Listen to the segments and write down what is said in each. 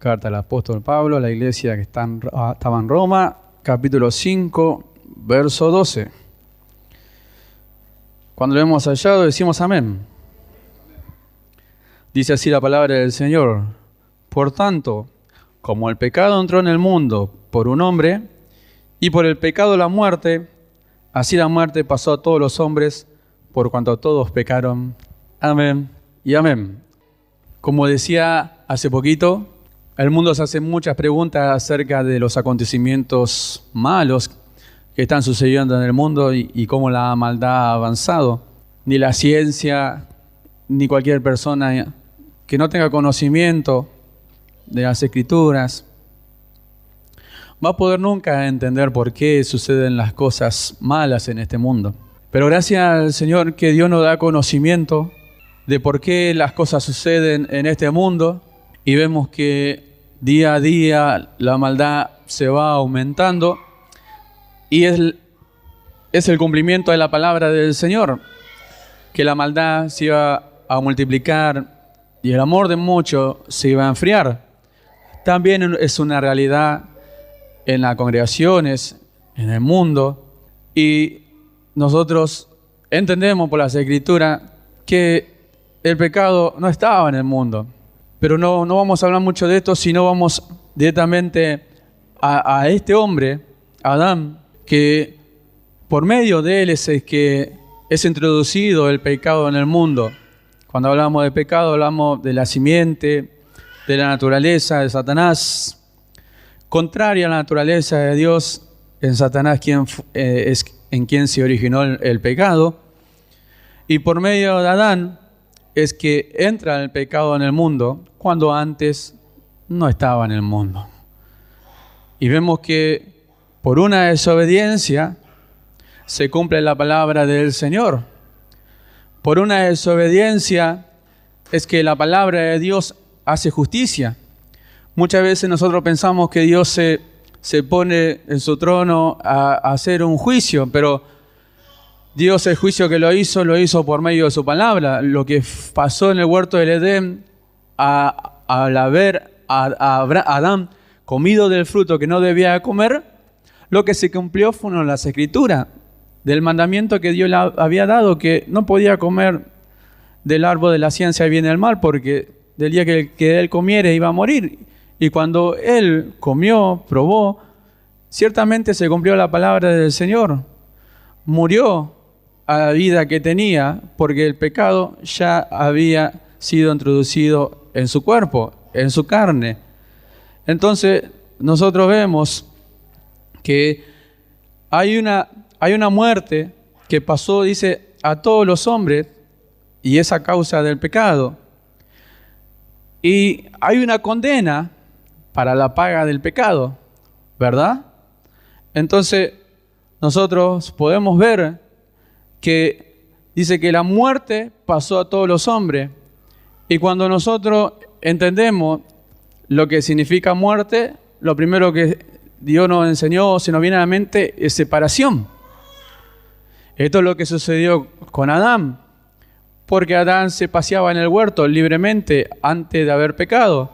Carta del apóstol Pablo a la iglesia que estaba en Roma, capítulo 5, verso 12. Cuando lo hemos hallado decimos amén. Dice así la palabra del Señor. Por tanto, como el pecado entró en el mundo por un hombre, y por el pecado la muerte, así la muerte pasó a todos los hombres, por cuanto todos pecaron. Amén y amén. Como decía hace poquito, el mundo se hace muchas preguntas acerca de los acontecimientos malos que están sucediendo en el mundo y cómo la maldad ha avanzado. Ni la ciencia, ni cualquier persona que no tenga conocimiento de las Escrituras va a poder nunca entender por qué suceden las cosas malas en este mundo. Pero gracias al Señor que Dios nos da conocimiento de por qué las cosas suceden en este mundo y vemos que día a día la maldad se va aumentando y es el cumplimiento de la palabra del Señor, que la maldad se iba a multiplicar y el amor de muchos se iba a enfriar. También es una realidad en las congregaciones, en el mundo, y nosotros entendemos por las Escrituras que el pecado no estaba en el mundo. Pero no vamos a hablar mucho de esto, sino vamos directamente a este hombre, Adán, que por medio de él es que es introducido el pecado en el mundo. Cuando hablamos de pecado, hablamos de la simiente, de la naturaleza de Satanás. Contraria a la naturaleza de Dios, en Satanás es en quien se originó el pecado. Y por medio de Adán es que entra el pecado en el mundo cuando antes no estaba en el mundo. Y vemos que por una desobediencia se cumple la palabra del Señor. Por una desobediencia es que la palabra de Dios hace justicia. Muchas veces nosotros pensamos que Dios se pone en su trono a hacer un juicio, pero Dios el juicio que lo hizo por medio de su palabra. Lo que pasó en el huerto del Edén al haber a Adán comido del fruto que no debía comer, lo que se cumplió fueron las Escrituras del mandamiento que Dios le había dado, que no podía comer del árbol de la ciencia del bien y del mal, porque del día que él comiere iba a morir. Y cuando él comió, probó, ciertamente se cumplió la palabra del Señor. Murió a la vida que tenía, porque el pecado ya había sido introducido en su cuerpo, en su carne. Entonces, nosotros vemos que hay una muerte que pasó, dice, a todos los hombres, y es a causa del pecado. Y hay una condena para la paga del pecado, ¿verdad? Entonces, nosotros podemos ver que dice que la muerte pasó a todos los hombres. Y cuando nosotros entendemos lo que significa muerte, lo primero que Dios nos enseñó, se nos viene a la mente, es separación. Esto es lo que sucedió con Adán, porque Adán se paseaba en el huerto libremente antes de haber pecado.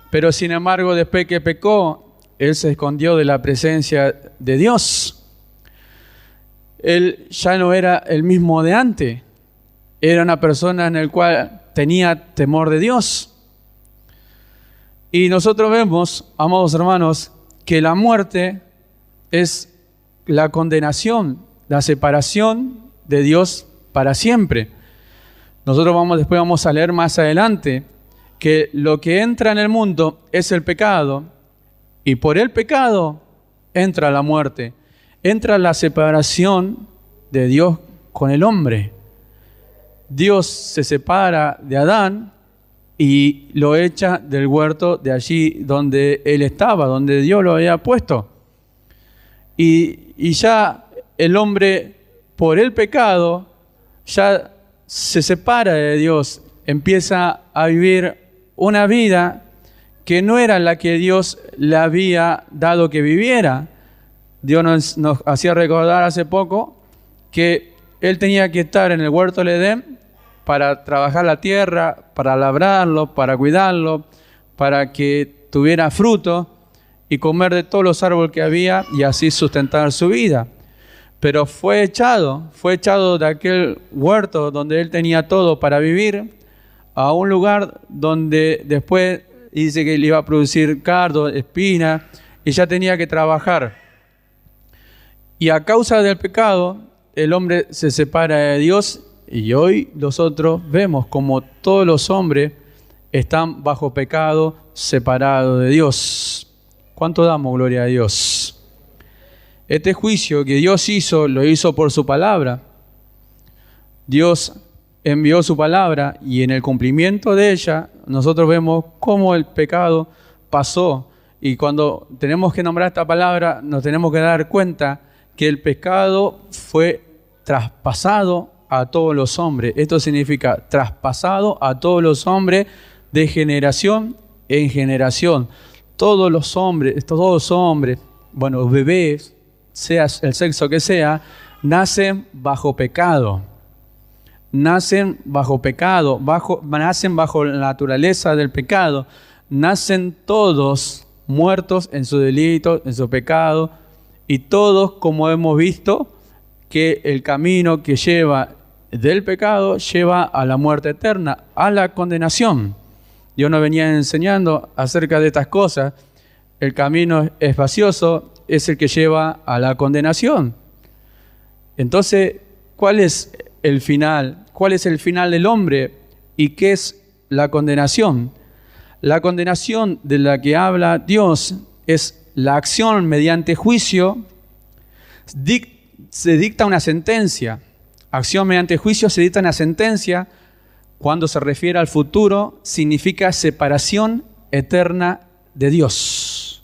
Pero sin embargo, después que pecó, él se escondió de la presencia de Dios. Él ya no era el mismo de antes. Era una persona en la cual tenía temor de Dios. Y nosotros vemos, amados hermanos, que la muerte es la condenación, la separación de Dios para siempre. Nosotros después vamos a leer más adelante que lo que entra en el mundo es el pecado, y por el pecado entra la muerte, entra la separación de Dios con el hombre. Dios se separa de Adán y lo echa del huerto de allí donde él estaba, donde Dios lo había puesto. Y ya el hombre, por el pecado, ya se separa de Dios, empieza a vivir una vida que no era la que Dios le había dado que viviera. Dios nos hacía recordar hace poco que él tenía que estar en el huerto del Edén para trabajar la tierra, para labrarlo, para cuidarlo, para que tuviera fruto y comer de todos los árboles que había y así sustentar su vida. Pero fue echado de aquel huerto donde él tenía todo para vivir a un lugar donde después dice que le iba a producir cardo, espina y ya tenía que trabajar. Y a causa del pecado, el hombre se separa de Dios y hoy nosotros vemos como todos los hombres están bajo pecado, separados de Dios. ¿Cuánto damos gloria a Dios? Este juicio que Dios hizo, lo hizo por su palabra. Dios envió su palabra y en el cumplimiento de ella, nosotros vemos cómo el pecado pasó. Y cuando tenemos que nombrar esta palabra, nos tenemos que dar cuenta que el pecado fue traspasado a todos los hombres. Esto significa traspasado a todos los hombres de generación en generación. Todos los hombres, bueno, bebés, sea el sexo que sea, nacen bajo pecado. Nacen bajo pecado, nacen bajo la naturaleza del pecado. Nacen todos muertos en su delito, en su pecado. Y todos, como hemos visto, que el camino que lleva del pecado lleva a la muerte eterna, a la condenación. Dios nos venía enseñando acerca de estas cosas. El camino espacioso es el que lleva a la condenación. Entonces, ¿cuál es el final? ¿Cuál es el final del hombre? ¿Y qué es la condenación? La condenación de la que habla Dios es la acción mediante juicio. Se dicta una sentencia. Acción mediante juicio se dicta una sentencia. Cuando se refiere al futuro, significa separación eterna de Dios,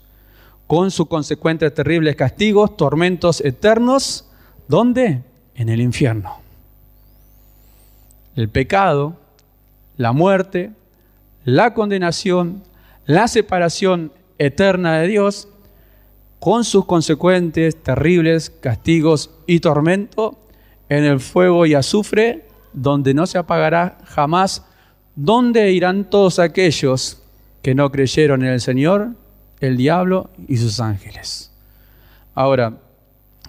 con sus consecuentes terribles castigos, tormentos eternos. ¿Dónde? En el infierno. El pecado, la muerte, la condenación, la separación eterna de Dios, con sus consecuentes terribles castigos y tormento en el fuego y azufre, donde no se apagará jamás, donde irán todos aquellos que no creyeron en el Señor, el diablo y sus ángeles. Ahora,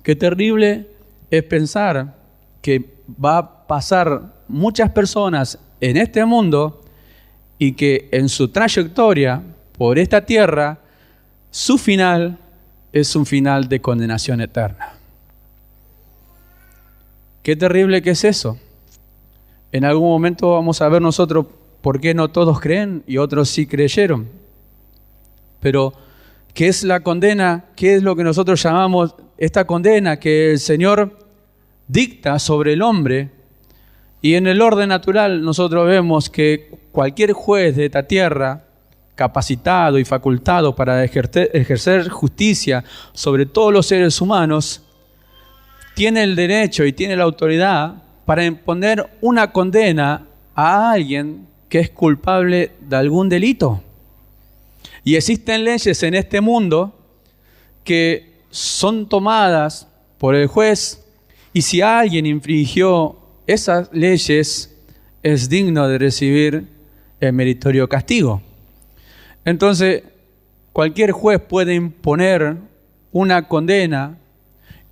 qué terrible es pensar que va a pasar muchas personas en este mundo y que en su trayectoria por esta tierra, su final es un final de condenación eterna. Qué terrible que es eso. En algún momento vamos a ver nosotros por qué no todos creen y otros sí creyeron. Pero, ¿qué es la condena? ¿Qué es lo que nosotros llamamos esta condena que el Señor dicta sobre el hombre? Y en el orden natural nosotros vemos que cualquier juez de esta tierra, capacitado y facultado para ejercer justicia sobre todos los seres humanos, tiene el derecho y tiene la autoridad para imponer una condena a alguien que es culpable de algún delito. Y existen leyes en este mundo que son tomadas por el juez y si alguien infringió esas leyes es digno de recibir el meritorio castigo. Entonces, cualquier juez puede imponer una condena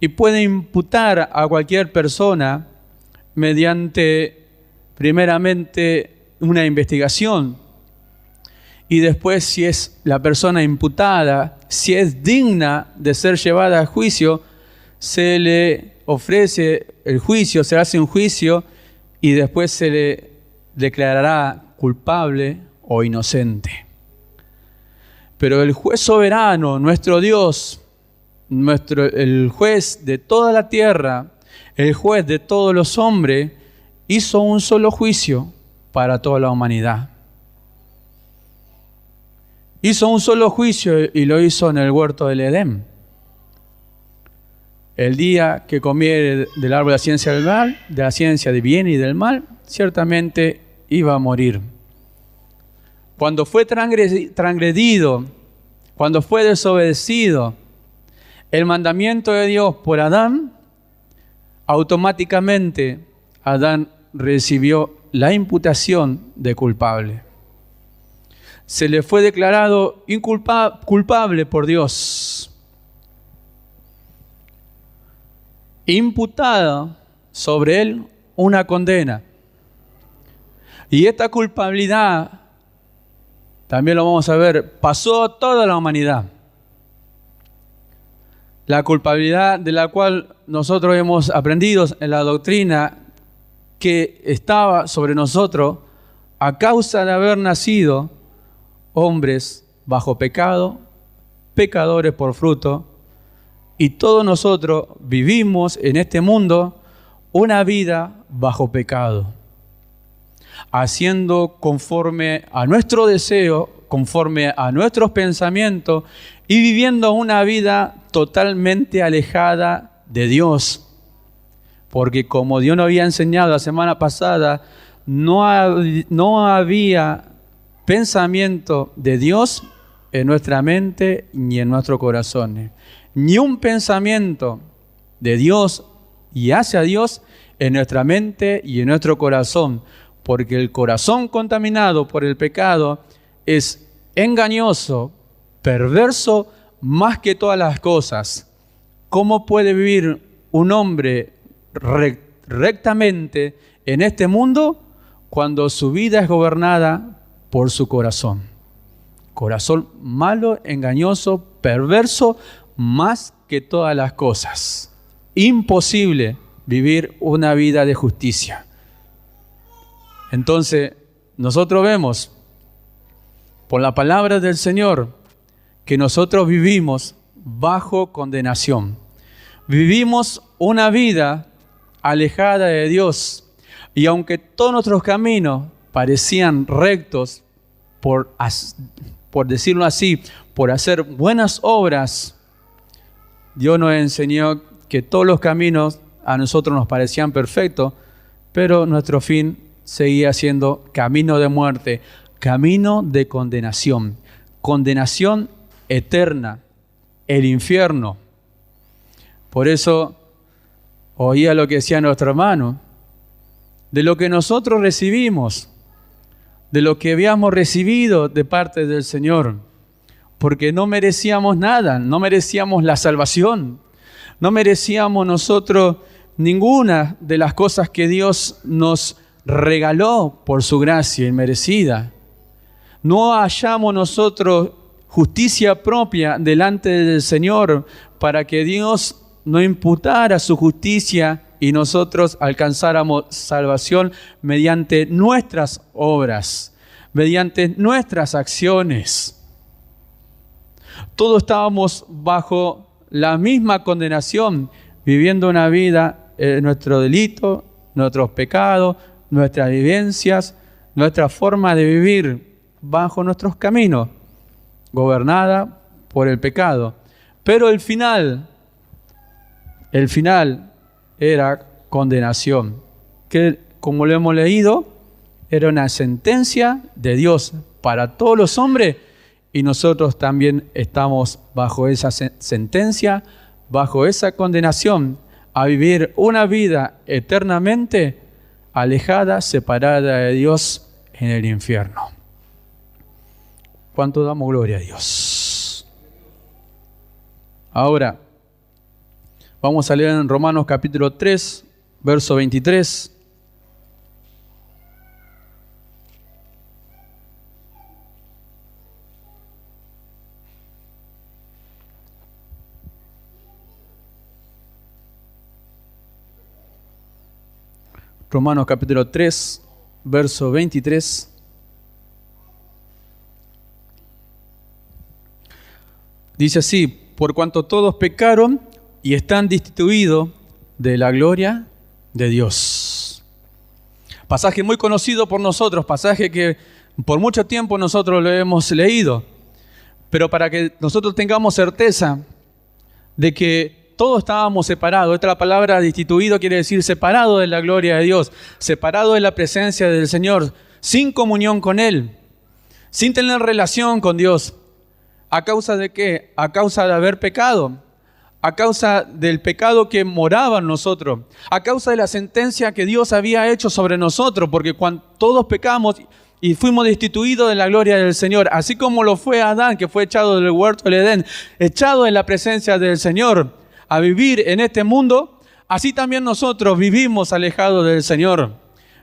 y puede imputar a cualquier persona mediante, primeramente, una investigación. Y después, si es la persona imputada, si es digna de ser llevada a juicio, se le ofrece el juicio, se hace un juicio y después se le declarará culpable o inocente. Pero el juez soberano, nuestro Dios, el juez de toda la tierra, el juez de todos los hombres, hizo un solo juicio para toda la humanidad. Hizo un solo juicio y lo hizo en el huerto del Edén. El día que comiere del árbol de la ciencia del mal, de la ciencia del bien y del mal, ciertamente iba a morir. Cuando fue transgredido, cuando fue desobedecido el mandamiento de Dios por Adán, automáticamente Adán recibió la imputación de culpable. se le fue declarado culpable por Dios. Imputada sobre él una condena. Y esta culpabilidad, también lo vamos a ver, pasó a toda la humanidad. La culpabilidad de la cual nosotros hemos aprendido en la doctrina que estaba sobre nosotros a causa de haber nacido hombres bajo pecado, pecadores por fruto, y todos nosotros vivimos en este mundo una vida bajo pecado, haciendo conforme a nuestro deseo, conforme a nuestros pensamientos y viviendo una vida totalmente alejada de Dios. Porque como Dios nos había enseñado la semana pasada, no había pensamiento de Dios en nuestra mente ni en nuestros corazones. Ni un pensamiento de Dios y hacia Dios en nuestra mente y en nuestro corazón. Porque el corazón contaminado por el pecado es engañoso, perverso más que todas las cosas. ¿Cómo puede vivir un hombre rectamente en este mundo cuando su vida es gobernada por su corazón? Corazón malo, engañoso, perverso más que todas las cosas. Imposible vivir una vida de justicia. Entonces, nosotros vemos por la palabra del Señor que nosotros vivimos bajo condenación. Vivimos una vida alejada de Dios. Y aunque todos nuestros caminos parecían rectos, por decirlo así, por hacer buenas obras, Dios nos enseñó que todos los caminos a nosotros nos parecían perfectos, pero nuestro fin seguía siendo camino de muerte, camino de condenación, condenación eterna, el infierno. Por eso oía lo que decía nuestro hermano, de lo que nosotros recibimos, de lo que habíamos recibido de parte del Señor, porque no merecíamos nada, no merecíamos la salvación, no merecíamos nosotros ninguna de las cosas que Dios nos regaló por su gracia inmerecida. No hallamos nosotros justicia propia delante del Señor para que Dios no imputara su justicia y nosotros alcanzáramos salvación mediante nuestras obras, mediante nuestras acciones. Todos estábamos bajo la misma condenación, viviendo una vida en nuestro delito, nuestros pecados, nuestras vivencias, nuestra forma de vivir bajo nuestros caminos, gobernada por el pecado. Pero el final era condenación, que como lo hemos leído, era una sentencia de Dios para todos los hombres y nosotros también estamos bajo esa sentencia, bajo esa condenación, a vivir una vida eternamente alejada, separada de Dios en el infierno. ¿Cuánto damos gloria a Dios? Ahora, vamos a leer en Romanos capítulo 3, verso 23. Romanos capítulo 3, verso 23. Dice así: por cuanto todos pecaron y están destituidos de la gloria de Dios. Pasaje muy conocido por nosotros, pasaje que por mucho tiempo nosotros lo hemos leído, pero para que nosotros tengamos certeza de que todos estábamos separados. Esta palabra destituido quiere decir separado de la gloria de Dios, separado de la presencia del Señor, sin comunión con Él, sin tener relación con Dios. ¿A causa de qué? A causa de haber pecado, a causa del pecado que moraba en nosotros, a causa de la sentencia que Dios había hecho sobre nosotros, porque cuando todos pecamos y fuimos destituidos de la gloria del Señor. Así como lo fue Adán, que fue echado del huerto del Edén, echado en la presencia del Señor a vivir en este mundo, así también nosotros vivimos alejados del Señor.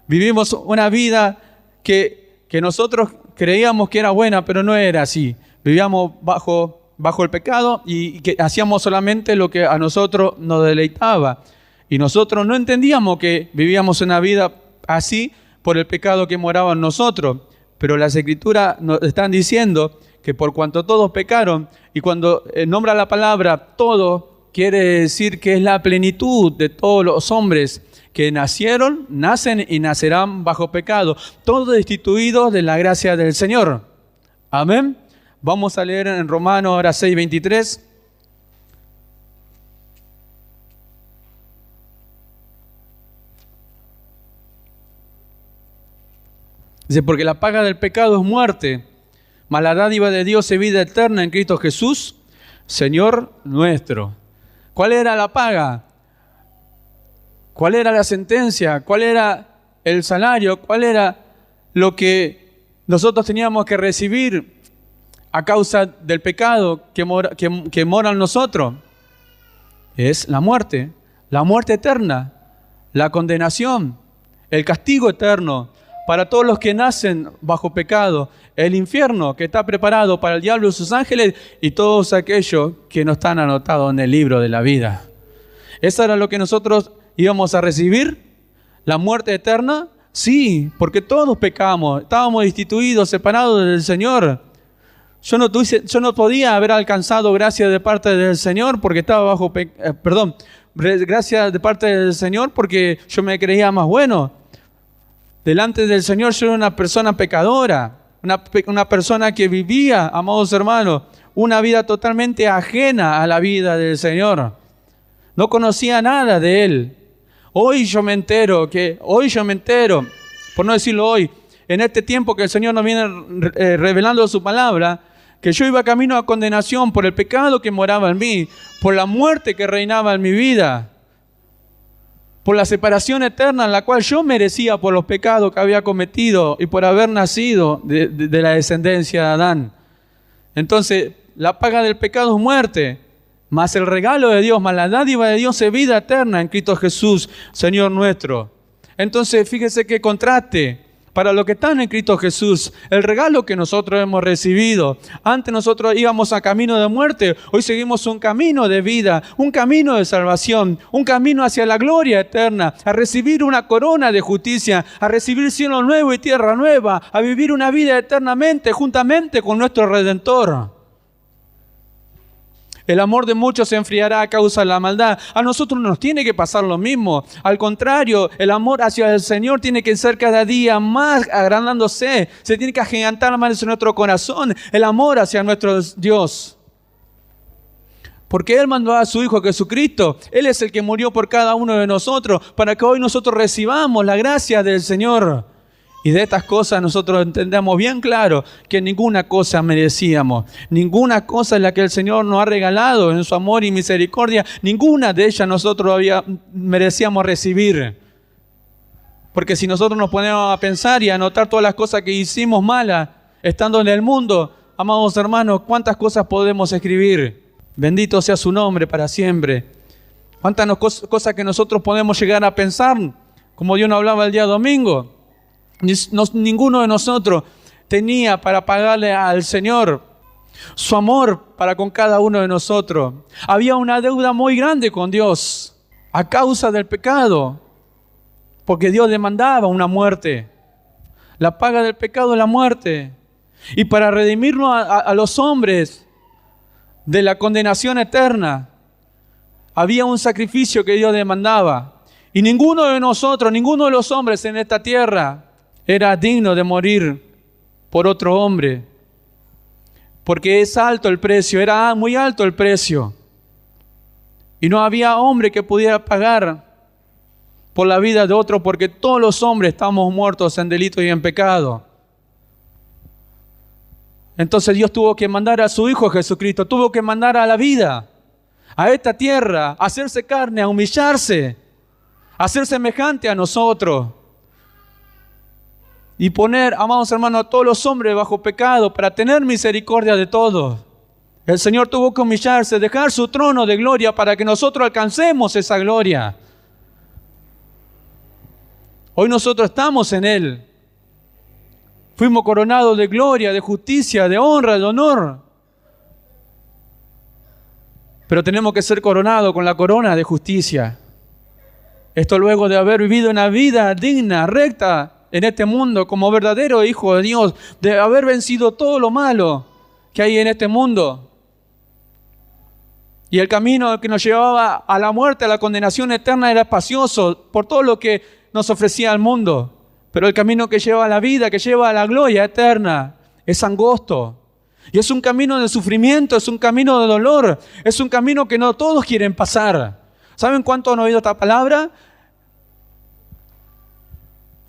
Vivimos una vida que nosotros creíamos que era buena, pero no era así. Vivíamos bajo el pecado y que hacíamos solamente lo que a nosotros nos deleitaba. Y nosotros no entendíamos que vivíamos una vida así por el pecado que moraba en nosotros. Pero las Escrituras nos están diciendo que por cuanto todos pecaron, y cuando nombra la palabra todo, quiere decir que es la plenitud de todos los hombres que nacen y nacerán bajo pecado, todos destituidos de la gracia del Señor. Amén. Vamos a leer en Romanos ahora 6:23. Dice, porque la paga del pecado es muerte, mas la dádiva de Dios es vida eterna en Cristo Jesús, Señor nuestro. ¿Cuál era la paga? ¿Cuál era la sentencia? ¿Cuál era el salario? ¿Cuál era lo que nosotros teníamos que recibir a causa del pecado que mora en nosotros? Es la muerte eterna, la condenación, el castigo eterno para todos los que nacen bajo pecado, el infierno que está preparado para el diablo y sus ángeles y todos aquellos que no están anotados en el libro de la vida. ¿Eso era lo que nosotros íbamos a recibir? ¿La muerte eterna? Sí, porque todos pecamos, estábamos destituidos, separados del Señor. Yo no podía haber alcanzado gracia de parte del Señor porque estaba gracia de parte del Señor porque yo me creía más bueno. Delante del Señor yo era una persona pecadora, una persona que vivía, amados hermanos, una vida totalmente ajena a la vida del Señor. No conocía nada de Él. Hoy yo me entero, por no decirlo hoy, en este tiempo que el Señor nos viene revelando su palabra, que yo iba camino a condenación por el pecado que moraba en mí, por la muerte que reinaba en mi vida, por la separación eterna en la cual yo merecía por los pecados que había cometido y por haber nacido de la descendencia de Adán. Entonces, la paga del pecado es muerte, mas el regalo de Dios, más la dádiva de Dios es vida eterna en Cristo Jesús, Señor nuestro. Entonces, fíjese qué contraste para los que están en Cristo Jesús, el regalo que nosotros hemos recibido. Antes nosotros íbamos a camino de muerte, hoy seguimos un camino de vida, un camino de salvación, un camino hacia la gloria eterna, a recibir una corona de justicia, a recibir cielo nuevo y tierra nueva, a vivir una vida eternamente juntamente con nuestro Redentor. El amor de muchos se enfriará a causa de la maldad. A nosotros nos tiene que pasar lo mismo. Al contrario, el amor hacia el Señor tiene que ser cada día más agrandándose. Se tiene que agigantar más en nuestro corazón el amor hacia nuestro Dios. Porque Él mandó a su Hijo Jesucristo. Él es el que murió por cada uno de nosotros para que hoy nosotros recibamos la gracia del Señor. Y de estas cosas nosotros entendemos bien claro que ninguna cosa merecíamos. Ninguna cosa es la que el Señor nos ha regalado en su amor y misericordia. Ninguna de ellas nosotros merecíamos recibir. Porque si nosotros nos ponemos a pensar y a anotar todas las cosas que hicimos malas, estando en el mundo, amados hermanos, ¿cuántas cosas podemos escribir? Bendito sea su nombre para siempre. ¿Cuántas cosas que nosotros podemos llegar a pensar? Como Dios nos hablaba el día domingo. Ninguno de nosotros tenía para pagarle al Señor su amor para con cada uno de nosotros. Había una deuda muy grande con Dios a causa del pecado, porque Dios demandaba una muerte. La paga del pecado es la muerte. Y para redimirnos a los hombres de la condenación eterna, había un sacrificio que Dios demandaba. Y ninguno de nosotros, ninguno de los hombres en esta tierra era digno de morir por otro hombre, porque es alto el precio, era muy alto el precio. Y no había hombre que pudiera pagar por la vida de otro, porque todos los hombres estamos muertos en delito y en pecado. Entonces Dios tuvo que mandar a su Hijo Jesucristo, tuvo que mandar a la vida, a esta tierra, a hacerse carne, a humillarse, a ser semejante a nosotros. y poner, amados hermanos, a todos los hombres bajo pecado para tener misericordia de todos. El Señor tuvo que humillarse, dejar su trono de gloria para que nosotros alcancemos esa gloria. Hoy nosotros estamos en Él. Fuimos coronados de gloria, de justicia, de honra, de honor. Pero tenemos que ser coronados con la corona de justicia. Esto luego de haber vivido una vida digna, recta en este mundo como verdadero hijo de Dios, de haber vencido todo lo malo que hay en este mundo. Y el camino que nos llevaba a la muerte, a la condenación eterna, era espacioso por todo lo que nos ofrecía el mundo. Pero el camino que lleva a la vida, que lleva a la gloria eterna, es angosto. Y es un camino de sufrimiento, es un camino de dolor, es un camino que no todos quieren pasar. ¿Saben cuánto han oído esta palabra?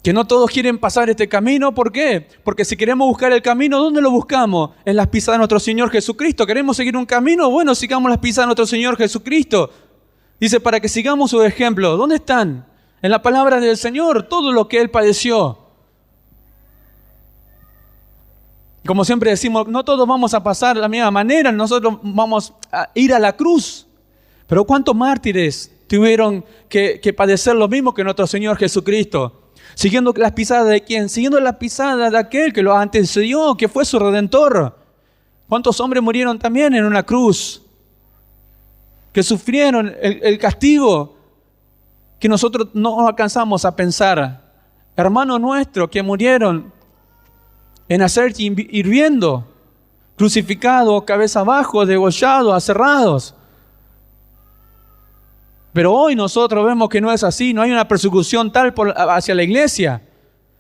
Que no todos quieren pasar este camino. ¿Por qué? Porque si queremos buscar el camino, ¿dónde lo buscamos? En las pisadas de nuestro Señor Jesucristo. ¿Queremos seguir un camino? Bueno, sigamos las pisadas de nuestro Señor Jesucristo. Dice, para que sigamos su ejemplo. ¿Dónde están? En la palabra del Señor, todo lo que Él padeció. Como siempre decimos, no todos vamos a pasar de la misma manera, nosotros vamos a ir a la cruz. Pero ¿cuántos mártires tuvieron que padecer lo mismo que nuestro Señor Jesucristo? Siguiendo las pisadas de ¿quién? Siguiendo las pisadas de aquel que lo antecedió, que fue su Redentor. ¿Cuántos hombres murieron también en una cruz? Que sufrieron el castigo que nosotros no alcanzamos a pensar. Hermanos nuestros que murieron en aceite hirviendo, crucificados, cabeza abajo, degollados, aserrados. Pero hoy nosotros vemos que no es así, no hay una persecución tal hacia la iglesia.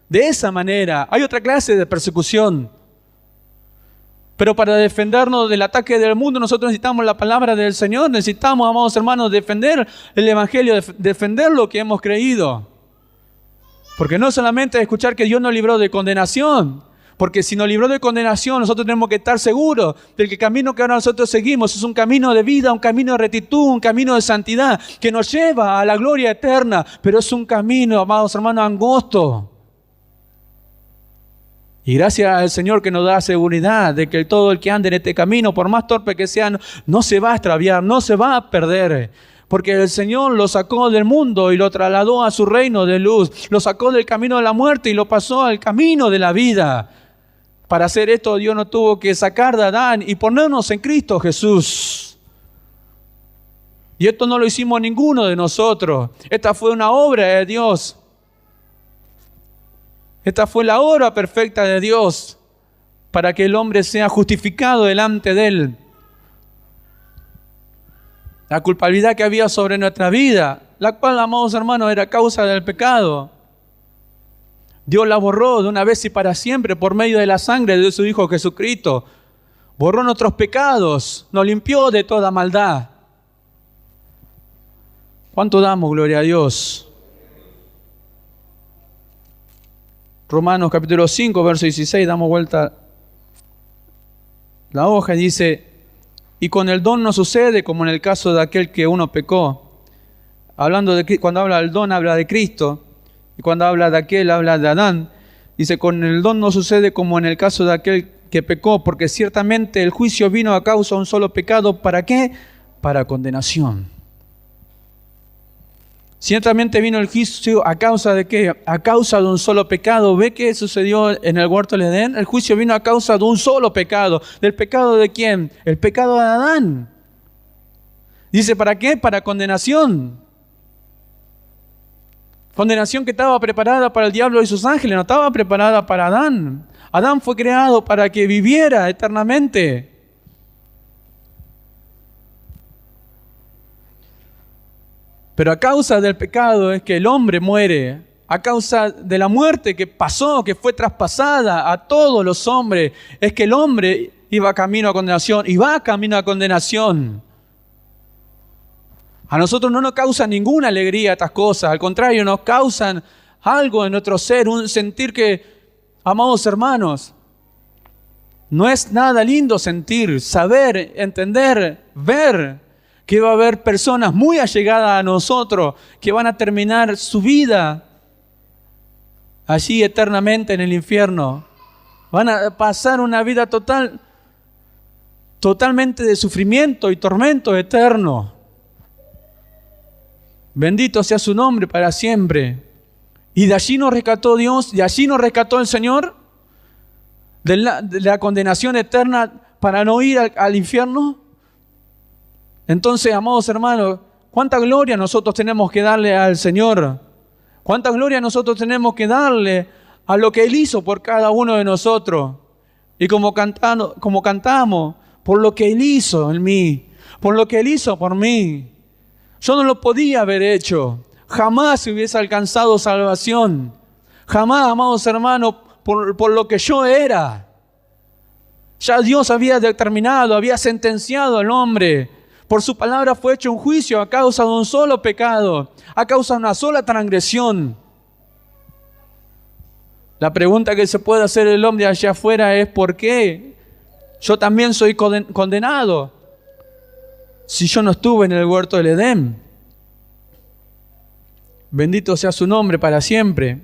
De esa manera, hay otra clase de persecución. Pero para defendernos del ataque del mundo, nosotros necesitamos la palabra del Señor, necesitamos, amados hermanos, defender el Evangelio, defender lo que hemos creído. Porque no solamente escuchar que Dios nos libró de condenación, porque si nos libró de condenación, nosotros tenemos que estar seguros del que el camino que ahora nosotros seguimos es un camino de vida, un camino de rectitud, un camino de santidad, que nos lleva a la gloria eterna, pero es un camino, amados hermanos, angosto. Y gracias al Señor que nos da seguridad de que todo el que ande en este camino, por más torpe que sea, no se va a extraviar, no se va a perder. Porque el Señor lo sacó del mundo y lo trasladó a su reino de luz. Lo sacó del camino de la muerte y lo pasó al camino de la vida. Para hacer esto, Dios nos tuvo que sacar de Adán y ponernos en Cristo Jesús. Y esto no lo hicimos ninguno de nosotros. Esta fue una obra de Dios. Esta fue la obra perfecta de Dios para que el hombre sea justificado delante de Él. La culpabilidad que había sobre nuestra vida, la cual, amados hermanos, era causa del pecado. Dios la borró de una vez y para siempre por medio de la sangre de su Hijo Jesucristo. Borró nuestros pecados, nos limpió de toda maldad. ¿Cuánto damos gloria a Dios? Romanos capítulo 5, verso 16, damos vuelta la hoja y dice, y con el don no sucede como en el caso de aquel que uno pecó. Hablando de cuando habla del don, habla de Cristo, y cuando habla de aquel, habla de Adán. Dice, con el don no sucede como en el caso de aquel que pecó, porque ciertamente el juicio vino a causa de un solo pecado. ¿Para qué? Para condenación. Ciertamente vino el juicio a causa de ¿qué? A causa de un solo pecado. ¿Ve qué sucedió en el huerto del Edén? El juicio vino a causa de un solo pecado. ¿Del pecado de quién? El pecado de Adán. Dice, ¿para qué? Para condenación. Condenación que estaba preparada para el diablo y sus ángeles, no estaba preparada para Adán. Adán fue creado para que viviera eternamente. Pero a causa del pecado es que el hombre muere. A causa de la muerte que pasó, que fue traspasada a todos los hombres, es que el hombre iba camino a condenación y va camino a condenación. A nosotros no nos causa ninguna alegría estas cosas. Al contrario, nos causan algo en nuestro ser, un sentir que, amados hermanos, no es nada lindo sentir, saber, entender, ver que va a haber personas muy allegadas a nosotros que van a terminar su vida allí eternamente en el infierno. Van a pasar una vida totalmente de sufrimiento y tormento eterno. Bendito sea su nombre para siempre. Y de allí nos rescató Dios, de allí nos rescató el Señor, de la condenación eterna para no ir al infierno. Entonces, amados hermanos, ¿cuánta gloria nosotros tenemos que darle al Señor? ¿Cuánta gloria nosotros tenemos que darle a lo que Él hizo por cada uno de nosotros? Y como cantamos, por lo que Él hizo en mí, por lo que Él hizo por mí. Yo no lo podía haber hecho. Jamás hubiese alcanzado salvación. Jamás, amados hermanos, por lo que yo era. Ya Dios había determinado, había sentenciado al hombre. Por su palabra fue hecho un juicio a causa de un solo pecado, a causa de una sola transgresión. La pregunta que se puede hacer el hombre allá afuera es: ¿por qué yo también soy condenado si yo no estuve en el huerto del Edén? Bendito sea su nombre para siempre.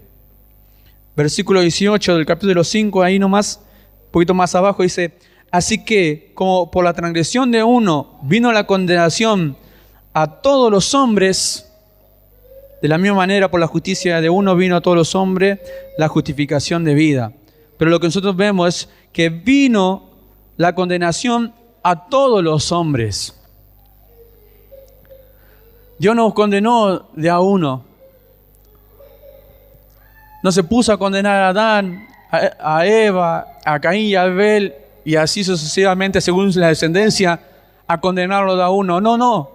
Versículo 18 del capítulo 5, ahí nomás, un poquito más abajo, dice: así que, como por la transgresión de uno vino la condenación a todos los hombres, de la misma manera por la justicia de uno vino a todos los hombres la justificación de vida. Pero lo que nosotros vemos es que vino la condenación a todos los hombres. Dios nos condenó de a uno. No se puso a condenar a Adán, a Eva, a Caín y a Abel, y así sucesivamente, según la descendencia, a condenarlo de a uno. No.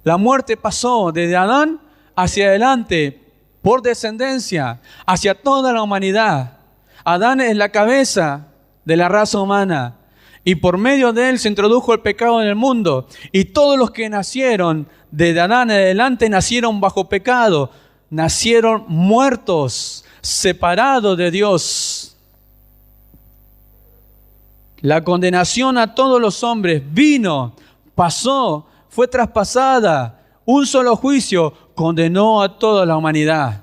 La muerte pasó desde Adán hacia adelante, por descendencia, hacia toda la humanidad. Adán es la cabeza de la raza humana, y por medio de él se introdujo el pecado en el mundo. Y todos los que nacieron desde Adán en adelante nacieron bajo pecado, nacieron muertos, separados de Dios. La condenación a todos los hombres vino, pasó, fue traspasada. Un solo juicio condenó a toda la humanidad.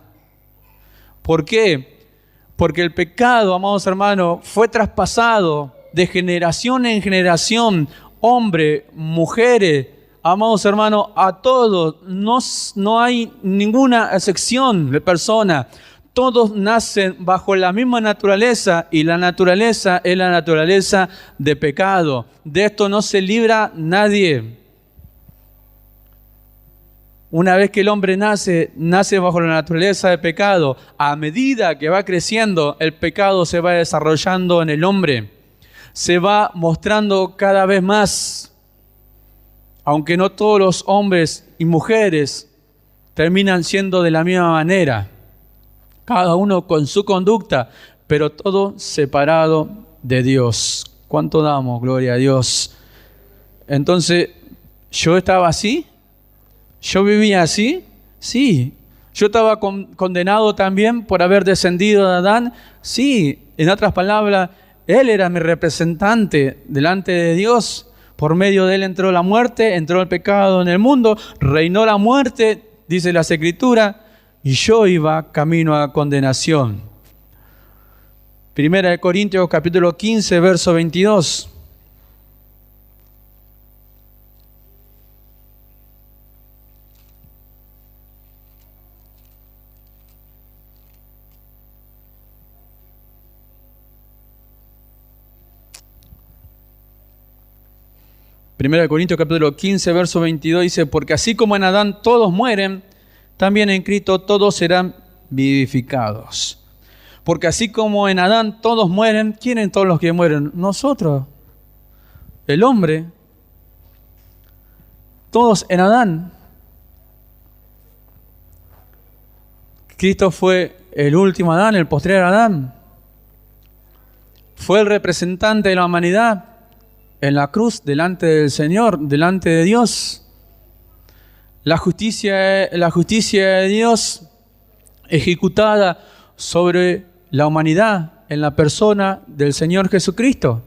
¿Por qué? Porque el pecado, amados hermanos, fue traspasado de generación en generación. Hombres, mujeres, amados hermanos, a todos. No hay ninguna excepción de persona. Todos nacen bajo la misma naturaleza, y la naturaleza es la naturaleza de pecado. De esto no se libra nadie. Una vez que el hombre nace bajo la naturaleza de pecado. A medida que va creciendo, el pecado se va desarrollando en el hombre. Se va mostrando cada vez más. Aunque no todos los hombres y mujeres terminan siendo de la misma manera. Cada uno con su conducta, pero todo separado de Dios. ¿Cuánto damos? Gloria a Dios. Entonces, ¿yo estaba así? ¿Yo vivía así? Sí. ¿Yo estaba condenado también por haber descendido de Adán? Sí. En otras palabras, él era mi representante delante de Dios. Por medio de él entró la muerte, entró el pecado en el mundo, reinó la muerte, dice las Escrituras, y yo iba camino a condenación. Primera de Corintios capítulo 15, verso 22. Primera de Corintios capítulo 15, verso 22 dice: porque así como en Adán todos mueren, también en Cristo todos serán vivificados. Porque así como en Adán todos mueren, ¿quiénes todos los que mueren? Nosotros, el hombre. Todos en Adán. Cristo fue el último Adán, el postrer Adán. Fue el representante de la humanidad en la cruz, delante del Señor, delante de Dios. La justicia de Dios ejecutada sobre la humanidad en la persona del Señor Jesucristo,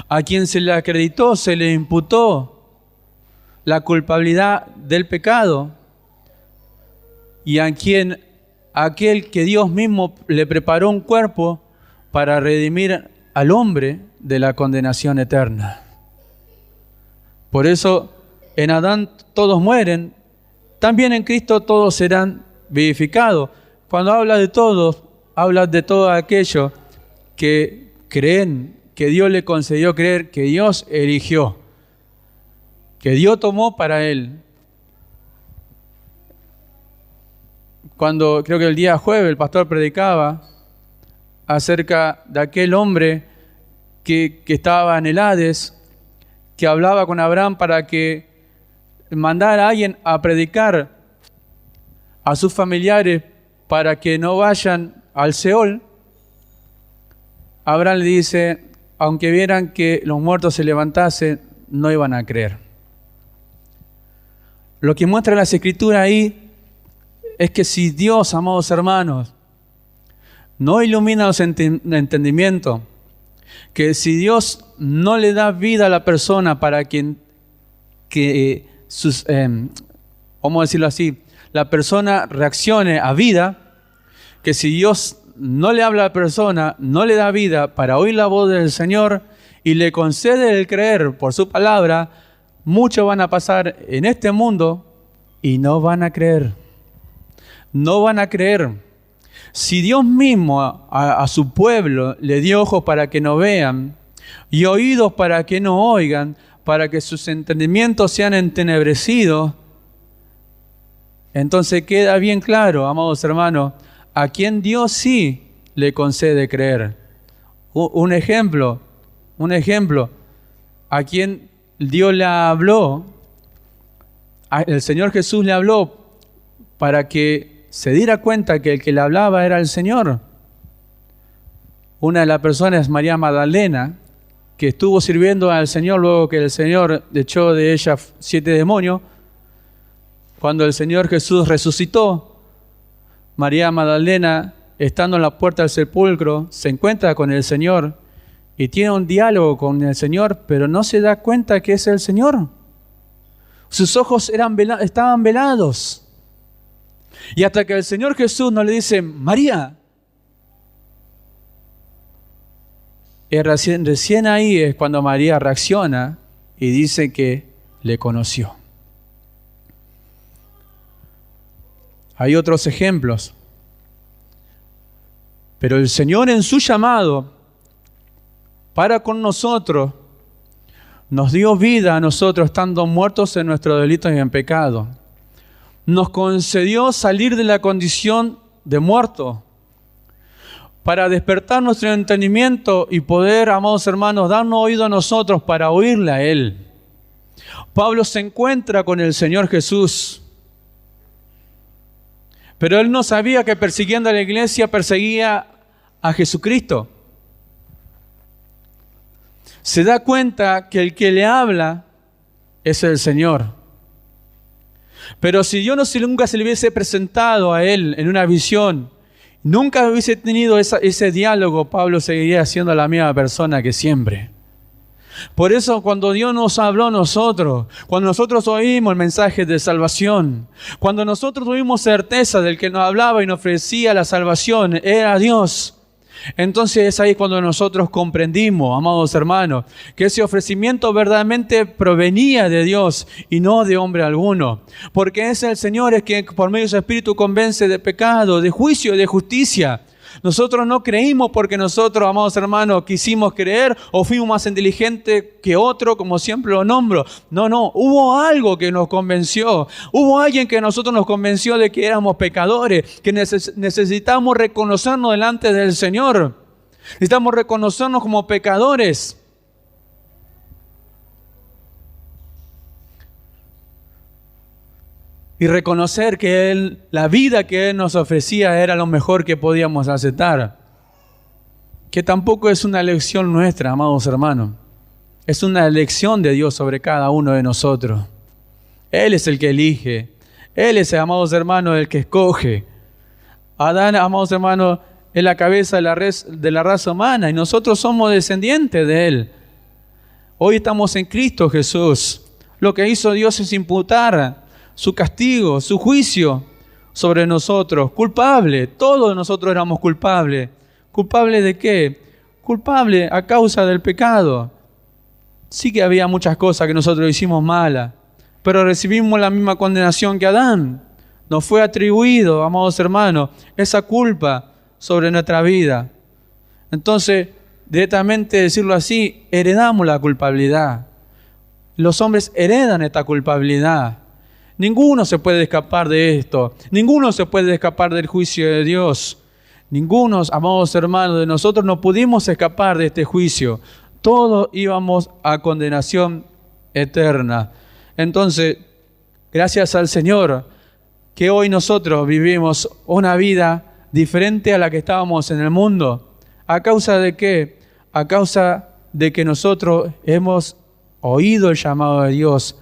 a quien se le acreditó, se le imputó la culpabilidad del pecado, y a quien aquel que Dios mismo le preparó un cuerpo para redimir al hombre de la condenación eterna. Por eso en Adán todos mueren, también en Cristo todos serán vivificados. Cuando habla de todos, habla de todo aquello que creen, que Dios le concedió creer, que Dios eligió, que Dios tomó para él. Cuando creo que el día jueves el pastor predicaba acerca de aquel hombre que estaba en el Hades, que hablaba con Abraham para que mandara a alguien a predicar a sus familiares para que no vayan al Seol. Abraham le dice, aunque vieran que los muertos se levantasen, no iban a creer. Lo que muestra las Escrituras ahí es que si Dios, amados hermanos, no ilumina los entendimientos, que si Dios no le da vida a la persona para vamos a decirlo así, la persona reaccione a vida, que si Dios no le habla a la persona, no le da vida para oír la voz del Señor y le concede el creer por su palabra, muchos van a pasar en este mundo y no van a creer. No van a creer. Si Dios mismo a su pueblo le dio ojos para que no vean y oídos para que no oigan, para que sus entendimientos sean entenebrecidos, entonces queda bien claro, amados hermanos, a quien Dios sí le concede creer. Un ejemplo, a quien Dios le habló, el Señor Jesús le habló para que se diera cuenta que el que le hablaba era el Señor. Una de las personas es María Magdalena, que estuvo sirviendo al Señor luego que el Señor echó de ella 7 demonios. Cuando el Señor Jesús resucitó, María Magdalena, estando en la puerta del sepulcro, se encuentra con el Señor y tiene un diálogo con el Señor, pero no se da cuenta que es el Señor. Sus ojos estaban velados. Y hasta que el Señor Jesús no le dice, María, y recién ahí es cuando María reacciona y dice que le conoció. Hay otros ejemplos. Pero el Señor en su llamado para con nosotros nos dio vida a nosotros estando muertos en nuestros delitos y en pecado. Nos concedió salir de la condición de muerto para despertar nuestro entendimiento y poder, amados hermanos, darnos oído a nosotros para oírle a Él. Pablo se encuentra con el Señor Jesús, pero él no sabía que persiguiendo a la iglesia perseguía a Jesucristo. Se da cuenta que el que le habla es el Señor. Pero si Dios nunca se le hubiese presentado a él en una visión, nunca hubiese tenido ese diálogo, Pablo seguiría siendo la misma persona que siempre. Por eso cuando Dios nos habló a nosotros, cuando nosotros oímos el mensaje de salvación, cuando nosotros tuvimos certeza del que nos hablaba y nos ofrecía la salvación, era Dios. Entonces es ahí cuando nosotros comprendimos, amados hermanos, que ese ofrecimiento verdaderamente provenía de Dios y no de hombre alguno. Porque es el Señor el que por medio de su Espíritu convence de pecado, de juicio y de justicia. Nosotros no creímos porque nosotros, amados hermanos, quisimos creer o fuimos más inteligentes que otro, como siempre lo nombro. No, hubo algo que nos convenció. Hubo alguien que a nosotros nos convenció de que éramos pecadores, que necesitamos reconocernos delante del Señor. Necesitamos reconocernos como pecadores. Y reconocer que la vida que Él nos ofrecía era lo mejor que podíamos aceptar. Que tampoco es una elección nuestra, amados hermanos. Es una elección de Dios sobre cada uno de nosotros. Él es el que elige. Él es, amados hermanos, el que escoge. Adán, amados hermanos, es la cabeza de la raza humana y nosotros somos descendientes de Él. Hoy estamos en Cristo Jesús. Lo que hizo Dios es imputar su castigo, su juicio sobre nosotros, culpable. Todos nosotros éramos culpables. ¿Culpable de qué? Culpable a causa del pecado. Sí que había muchas cosas que nosotros hicimos malas, pero recibimos la misma condenación que Adán. Nos fue atribuido, amados hermanos, esa culpa sobre nuestra vida. Entonces, directamente decirlo así, heredamos la culpabilidad. Los hombres heredan esta culpabilidad. Ninguno se puede escapar de esto. Ninguno se puede escapar del juicio de Dios. Ninguno, amados hermanos, de nosotros no pudimos escapar de este juicio. Todos íbamos a condenación eterna. Entonces, gracias al Señor, que hoy nosotros vivimos una vida diferente a la que estábamos en el mundo. ¿A causa de qué? A causa de que nosotros hemos oído el llamado de Dios.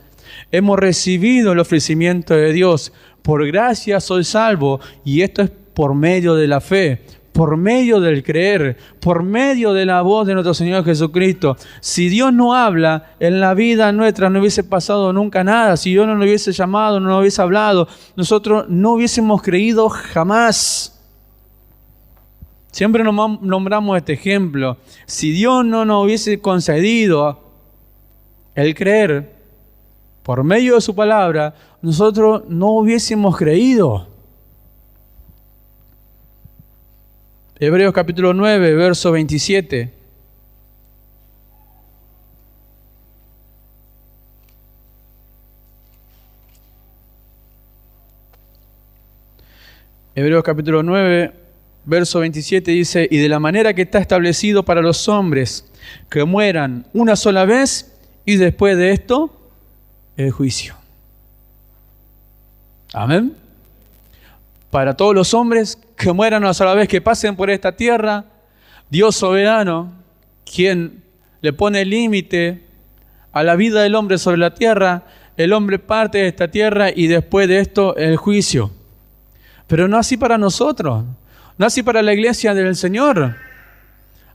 Hemos recibido el ofrecimiento de Dios. Por gracia soy salvo, y esto es por medio de la fe, por medio del creer, por medio de la voz de nuestro Señor Jesucristo. Si Dios no habla, en la vida nuestra no hubiese pasado nunca nada. Si Dios no nos hubiese llamado, no nos hubiese hablado, nosotros no hubiésemos creído jamás. Siempre nombramos este ejemplo. Si Dios no nos hubiese concedido el creer por medio de su palabra, nosotros no hubiésemos creído. Hebreos capítulo 9, verso 27. Hebreos capítulo 9, verso 27 dice: y de la manera que está establecido para los hombres que mueran una sola vez, y después de esto, el juicio. Amén. Para todos los hombres que mueran una sola vez, que pasen por esta tierra, Dios soberano, quien le pone límite a la vida del hombre sobre la tierra, el hombre parte de esta tierra y después de esto el juicio. Pero no así para nosotros, no así para la iglesia del Señor.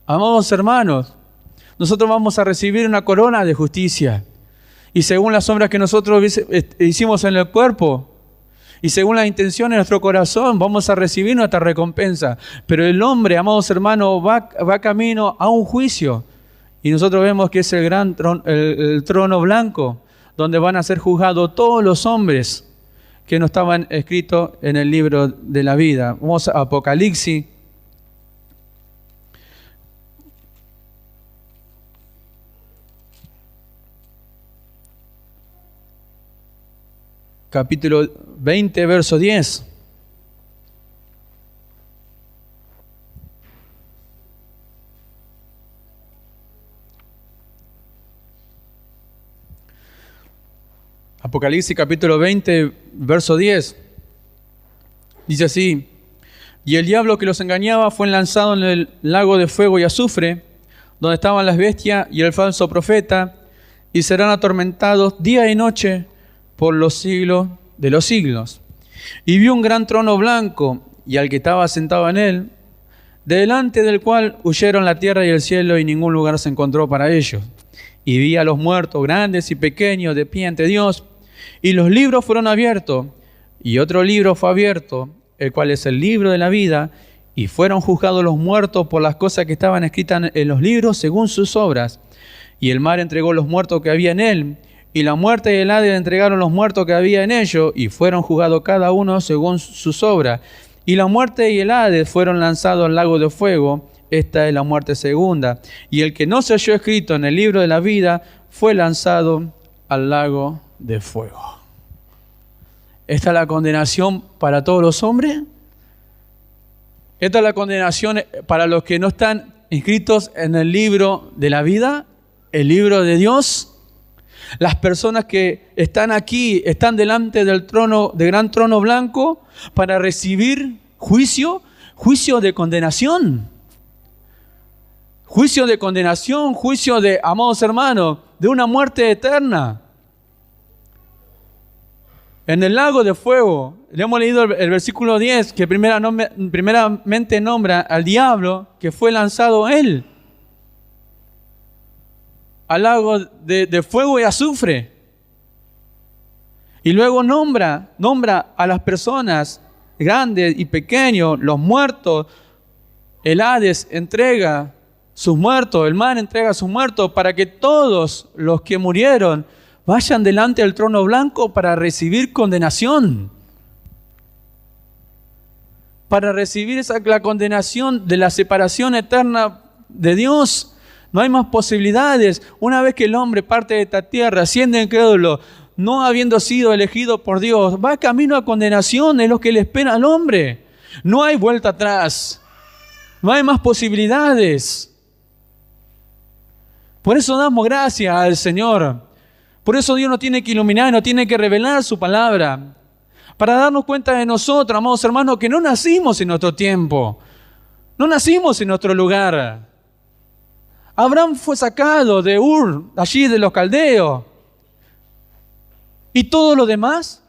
Amados hermanos, nosotros vamos a recibir una corona de justicia. Y según las obras que nosotros hicimos en el cuerpo, y según las intenciones de nuestro corazón, vamos a recibir nuestra recompensa. Pero el hombre, amados hermanos, va camino a un juicio. Y nosotros vemos que es el trono blanco, donde van a ser juzgados todos los hombres que no estaban escritos en el libro de la vida. Vamos a Apocalipsis. Capítulo 20, verso 10. Apocalipsis capítulo 20, verso 10. Dice así: y el diablo que los engañaba fue lanzado en el lago de fuego y azufre, donde estaban las bestias y el falso profeta, y serán atormentados día y noche por los siglos de los siglos. Y vi un gran trono blanco, y al que estaba sentado en él, delante del cual huyeron la tierra y el cielo, y ningún lugar se encontró para ellos. Y vi a los muertos, grandes y pequeños, de pie ante Dios, y los libros fueron abiertos, y otro libro fue abierto, el cual es el libro de la vida, y fueron juzgados los muertos por las cosas que estaban escritas en los libros según sus obras. Y el mar entregó los muertos que había en él, y la muerte y el Hades entregaron los muertos que había en ellos, y fueron juzgados cada uno según sus obras. Y la muerte y el Hades fueron lanzados al lago de fuego. Esta es la muerte segunda. Y el que no se halló escrito en el libro de la vida fue lanzado al lago de fuego. ¿Esta es la condenación para todos los hombres? ¿Esta es la condenación para los que no están inscritos en el libro de la vida, el libro de Dios? Las personas que están aquí, están delante del trono, del gran trono blanco, para recibir juicio de condenación. Juicio de condenación, juicio de, amados hermanos, de una muerte eterna. En el lago de fuego, le hemos leído el versículo 10, que primeramente nombra al diablo, que fue lanzado él al lago de fuego y azufre. Y luego nombra a las personas grandes y pequeños, los muertos. El Hades entrega sus muertos, el mar entrega sus muertos para que todos los que murieron vayan delante del trono blanco para recibir condenación. Para recibir la condenación de la separación eterna de Dios. No hay más posibilidades. Una vez que el hombre parte de esta tierra, siendo incrédulo, no habiendo sido elegido por Dios, va camino a condenación, es lo que le espera al hombre. No hay vuelta atrás. No hay más posibilidades. Por eso damos gracias al Señor. Por eso Dios nos tiene que iluminar, nos tiene que revelar su palabra. Para darnos cuenta de nosotros, amados hermanos, que no nacimos en nuestro tiempo. No nacimos en nuestro lugar. Abraham fue sacado de Ur, allí de los caldeos. ¿Y todo lo demás?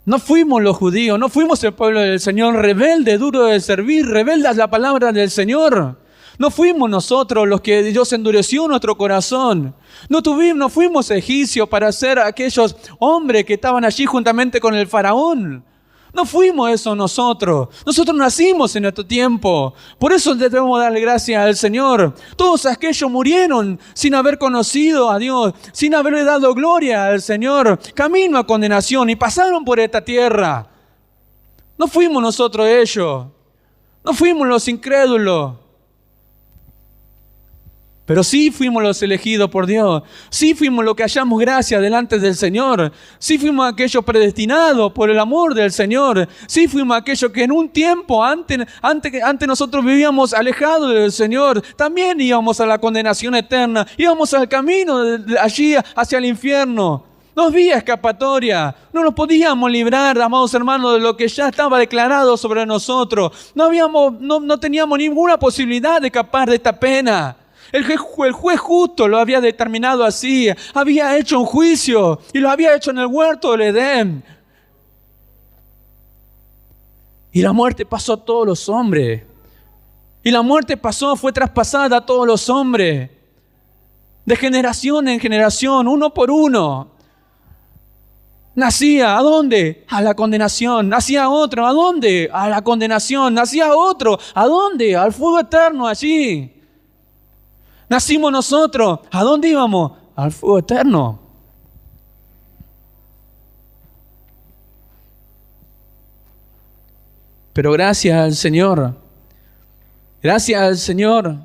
No fuimos los judíos, no fuimos el pueblo del Señor, rebelde, duro de servir, rebelde a la palabra del Señor. No fuimos nosotros los que Dios endureció nuestro corazón. No fuimos egipcios para ser aquellos hombres que estaban allí juntamente con el faraón. No fuimos eso nosotros. Nosotros nacimos en nuestro tiempo. Por eso debemos darle gracias al Señor. Todos aquellos murieron sin haber conocido a Dios, sin haberle dado gloria al Señor, camino a condenación, y pasaron por esta tierra. No fuimos nosotros ellos. No fuimos los incrédulos. Pero sí fuimos los elegidos por Dios. Sí fuimos los que hallamos gracia delante del Señor. Sí fuimos aquellos predestinados por el amor del Señor. Sí fuimos aquellos que en un tiempo antes nosotros vivíamos alejados del Señor. También íbamos a la condenación eterna. Íbamos al camino de allí hacia el infierno. No había escapatoria. No nos podíamos librar, amados hermanos, de lo que ya estaba declarado sobre nosotros. No teníamos ninguna posibilidad de escapar de esta pena. El juez justo lo había determinado así. Había hecho un juicio y lo había hecho en el huerto del Edén. Y la muerte pasó a todos los hombres. Y la muerte fue traspasada a todos los hombres. De generación en generación, uno por uno. Nacía, ¿a dónde? A la condenación. Nacía otro, ¿a dónde? A la condenación. Nacía otro, ¿a dónde? Al fuego eterno allí. Nacimos nosotros. ¿A dónde íbamos? Al fuego eterno. Pero gracias al Señor. Gracias al Señor.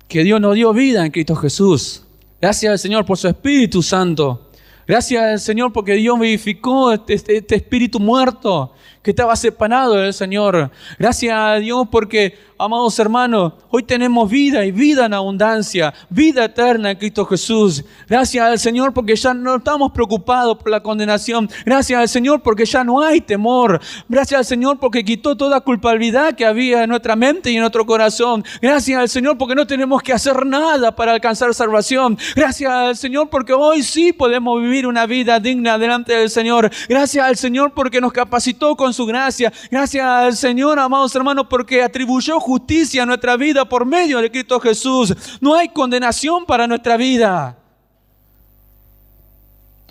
Que Dios nos dio vida en Cristo Jesús. Gracias al Señor por su Espíritu Santo. Gracias al Señor porque Dios vivificó este espíritu muerto que estaba separado del Señor. Gracias a Dios porque, amados hermanos, hoy tenemos vida y vida en abundancia, vida eterna en Cristo Jesús. Gracias al Señor porque ya no estamos preocupados por la condenación. Gracias al Señor porque ya no hay temor. Gracias al Señor porque quitó toda culpabilidad que había en nuestra mente y en nuestro corazón. Gracias al Señor porque no tenemos que hacer nada para alcanzar salvación. Gracias al Señor porque hoy sí podemos vivir una vida digna delante del Señor. Gracias al Señor porque nos capacitó con su gracia. Gracias al Señor, amados hermanos, porque atribuyó justicia a nuestra vida por medio de Cristo Jesús. No hay condenación para nuestra vida.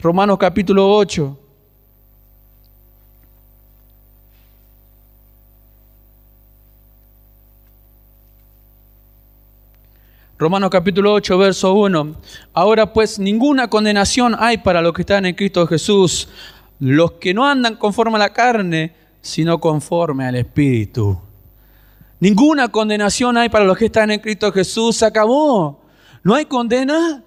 Romanos capítulo 8. Romanos capítulo 8, verso 1. Ahora pues ninguna condenación hay para los que están en Cristo Jesús, los que no andan conforme a la carne, sino conforme al Espíritu. Ninguna condenación hay para los que están en Cristo Jesús. Se acabó. ¿No hay condena?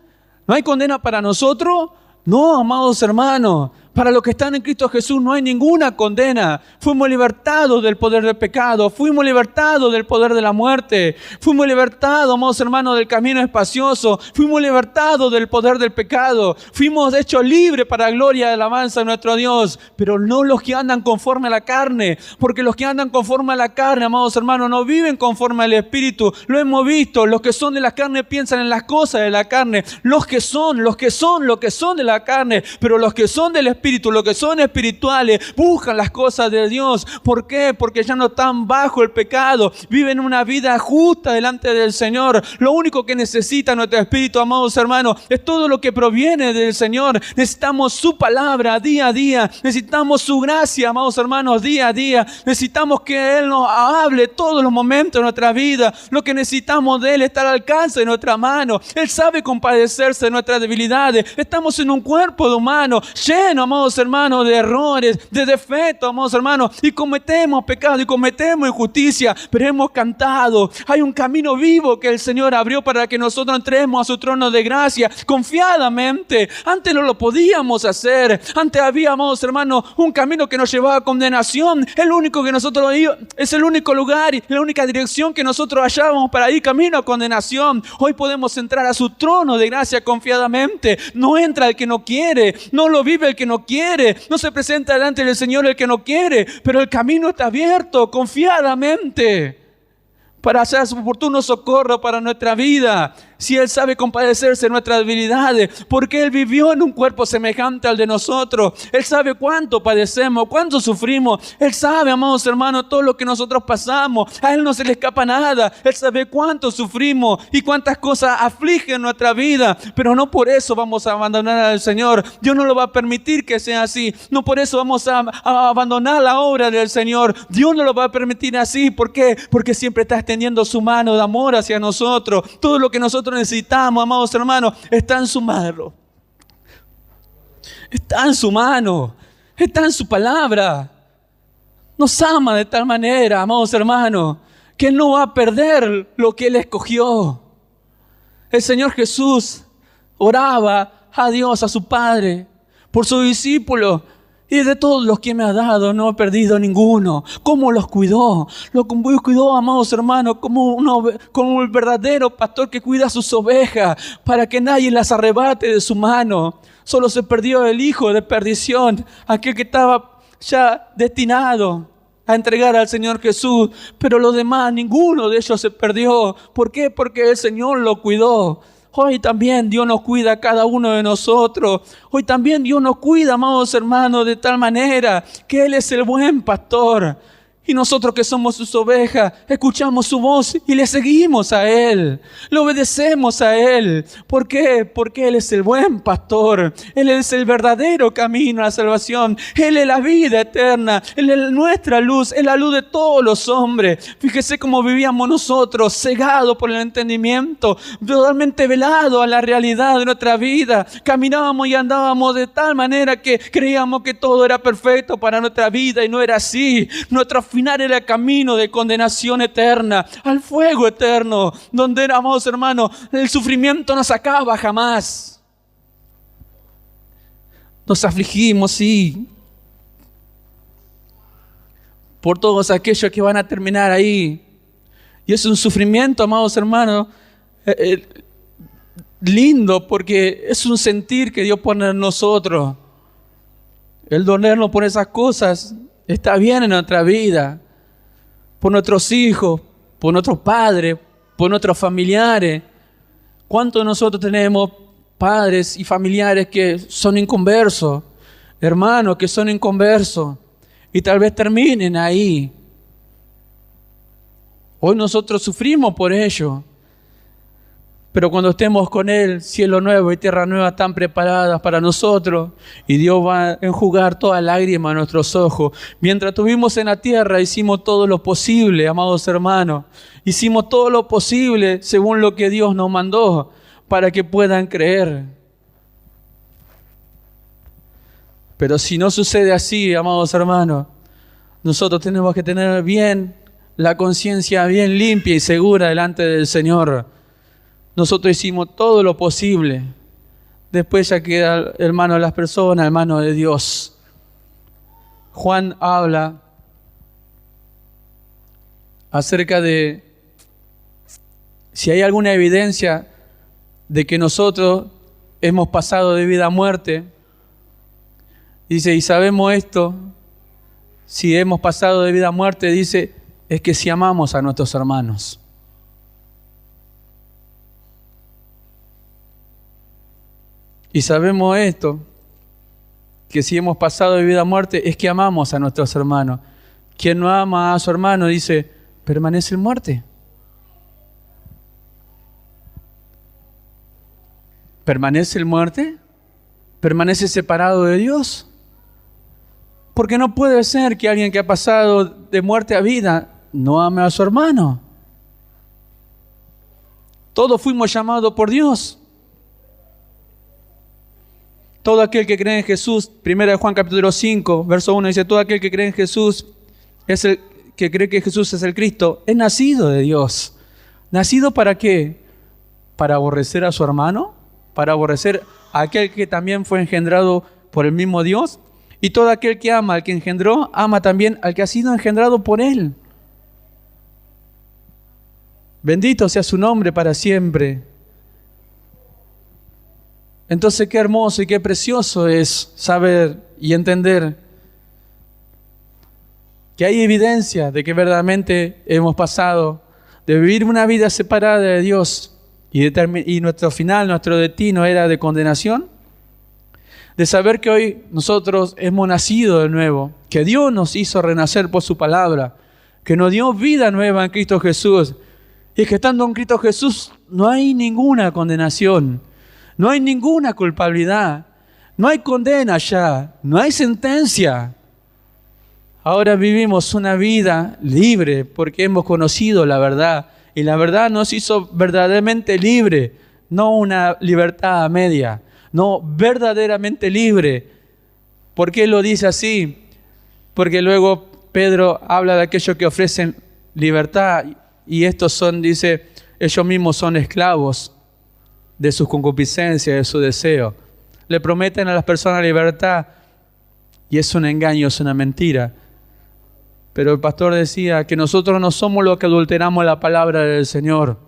¿No hay condena para nosotros? No, amados hermanos. Para los que están en Cristo Jesús no hay ninguna condena. Fuimos libertados del poder del pecado. Fuimos libertados del poder de la muerte. Fuimos libertados, amados hermanos, del camino espacioso. Fuimos libertados del poder del pecado. Fuimos hechos libres para gloria y alabanza de nuestro Dios. Pero no los que andan conforme a la carne. Porque los que andan conforme a la carne, amados hermanos, no viven conforme al Espíritu. Lo hemos visto. Los que son de la carne piensan en las cosas de la carne. Los que son de la carne. Pero los que son del Espíritu espíritu, los que son espirituales, buscan las cosas de Dios. ¿Por qué? Porque ya no están bajo el pecado, viven una vida justa delante del Señor. Lo único que necesita nuestro espíritu, amados hermanos, es todo lo que proviene del Señor. Necesitamos su palabra día a día, necesitamos su gracia, amados hermanos, día a día. Necesitamos que Él nos hable todos los momentos de nuestra vida. Lo que necesitamos de Él está al alcance de nuestra mano. Él sabe compadecerse de nuestras debilidades. Estamos en un cuerpo de humano lleno, amados hermanos, de errores, de defectos, amados hermanos, y cometemos pecados y cometemos injusticia, pero hemos cantado. Hay un camino vivo que el Señor abrió para que nosotros entremos a su trono de gracia confiadamente. Antes no lo podíamos hacer. Antes había, amados hermanos, un camino que nos llevaba a condenación. El único que nosotros es el único lugar y la única dirección que nosotros hallábamos para ir camino a condenación. Hoy podemos entrar a su trono de gracia confiadamente. No entra el que no quiere, no lo vive el que no quiere, no se presenta delante del Señor el que no quiere, pero el camino está abierto confiadamente para hacer su oportuno socorro para nuestra vida. Si Él sabe compadecerse de nuestras debilidades, porque Él vivió en un cuerpo semejante al de nosotros. Él sabe cuánto padecemos, cuánto sufrimos. Él sabe, amados hermanos, todo lo que nosotros pasamos. A Él no se le escapa nada. Él sabe cuánto sufrimos y cuántas cosas afligen nuestra vida. Pero no por eso vamos a abandonar al Señor. Dios no lo va a permitir que sea así. No por eso vamos a abandonar la obra del Señor. Dios no lo va a permitir así. ¿Por qué? Porque siempre está extendiendo su mano de amor hacia nosotros. Todo lo que nosotros necesitamos, amados hermanos, está en su mano. Está en su mano. Está en su palabra. Nos ama de tal manera, amados hermanos, que Él no va a perder lo que Él escogió. El Señor Jesús oraba a Dios, a su Padre, por sus discípulos. Y de todos los que me ha dado, no he perdido ninguno. ¿Cómo los cuidó? Los cuidó, amados hermanos, como el verdadero pastor que cuida a sus ovejas, para que nadie las arrebate de su mano. Solo se perdió el hijo de perdición, aquel que estaba ya destinado a entregar al Señor Jesús. Pero los demás, ninguno de ellos se perdió. ¿Por qué? Porque el Señor lo cuidó. Hoy también Dios nos cuida a cada uno de nosotros. Hoy también Dios nos cuida, amados hermanos, de tal manera que Él es el buen pastor. Y nosotros que somos sus ovejas, escuchamos su voz y le seguimos a Él. Le obedecemos a Él. ¿Por qué? Porque Él es el buen pastor. Él es el verdadero camino a la salvación. Él es la vida eterna. Él es nuestra luz. Es la luz de todos los hombres. Fíjese cómo vivíamos nosotros, cegados por el entendimiento, totalmente velados a la realidad de nuestra vida. Caminábamos y andábamos de tal manera que creíamos que todo era perfecto para nuestra vida y no era así. Nuestro final era el camino de condenación eterna, al fuego eterno, donde, amados hermanos, el sufrimiento no se acaba jamás. Nos afligimos, sí, por todos aquellos que van a terminar ahí. Y es un sufrimiento, amados hermanos, lindo, porque es un sentir que Dios pone en nosotros. El dolernos por esas cosas está bien en nuestra vida, por nuestros hijos, por nuestros padres, por nuestros familiares. ¿Cuántos de nosotros tenemos padres y familiares que son inconversos, hermanos que son inconversos y tal vez terminen ahí? Hoy nosotros sufrimos por ello. Pero cuando estemos con Él, cielo nuevo y tierra nueva están preparadas para nosotros. Y Dios va a enjugar toda lágrima a nuestros ojos. Mientras estuvimos en la tierra, hicimos todo lo posible, amados hermanos. Hicimos todo lo posible según lo que Dios nos mandó para que puedan creer. Pero si no sucede así, amados hermanos, nosotros tenemos que tener bien la conciencia bien limpia y segura delante del Señor. Nosotros hicimos todo lo posible. Después ya queda en manos de las personas, en manos de Dios. Juan habla acerca de si hay alguna evidencia de que nosotros hemos pasado de vida a muerte. Dice, y sabemos esto, si hemos pasado de vida a muerte, dice, es que si amamos a nuestros hermanos. Y sabemos esto, que si hemos pasado de vida a muerte es que amamos a nuestros hermanos. Quien no ama a su hermano, dice, permanece en muerte. ¿Permanece en muerte? ¿Permanece separado de Dios? Porque no puede ser que alguien que ha pasado de muerte a vida no ame a su hermano. Todos fuimos llamados por Dios. Todo aquel que cree en Jesús, 1 Juan capítulo 5, verso 1, dice, todo aquel que cree en Jesús, que cree que Jesús es el Cristo, es nacido de Dios. ¿Nacido para qué? ¿Para aborrecer a su hermano? ¿Para aborrecer a aquel que también fue engendrado por el mismo Dios? Y todo aquel que ama al que engendró, ama también al que ha sido engendrado por él. Bendito sea su nombre para siempre. Entonces qué hermoso y qué precioso es saber y entender que hay evidencia de que verdaderamente hemos pasado de vivir una vida separada de Dios y nuestro final, nuestro destino era de condenación, de saber que hoy nosotros hemos nacido de nuevo, que Dios nos hizo renacer por su palabra, que nos dio vida nueva en Cristo Jesús, y que estando en Cristo Jesús no hay ninguna condenación, no hay ninguna culpabilidad, no hay condena ya, no hay sentencia. Ahora vivimos una vida libre porque hemos conocido la verdad. Y la verdad nos hizo verdaderamente libre, no una libertad a media, no verdaderamente libre. ¿Por qué lo dice así? Porque luego Pedro habla de aquellos que ofrecen libertad y estos son, dice, ellos mismos son esclavos de sus concupiscencias, de su deseo. Le prometen a las personas libertad y es un engaño, es una mentira. Pero el pastor decía que nosotros no somos los que adulteramos la palabra del Señor.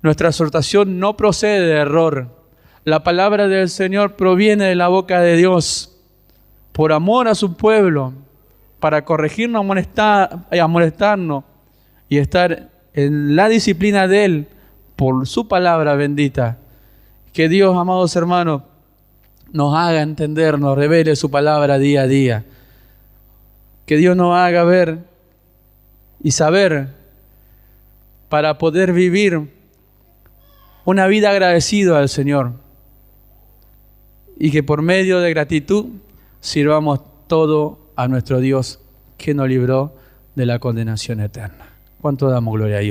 Nuestra exhortación no procede de error. La palabra del Señor proviene de la boca de Dios por amor a su pueblo, para corregirnos, amonestarnos y estar en la disciplina de Él por su palabra bendita. Que Dios, amados hermanos, nos haga entender, nos revele su palabra día a día. Que Dios nos haga ver y saber para poder vivir una vida agradecida al Señor. Y que por medio de gratitud sirvamos todo a nuestro Dios que nos libró de la condenación eterna. ¿Cuánto damos gloria a Dios?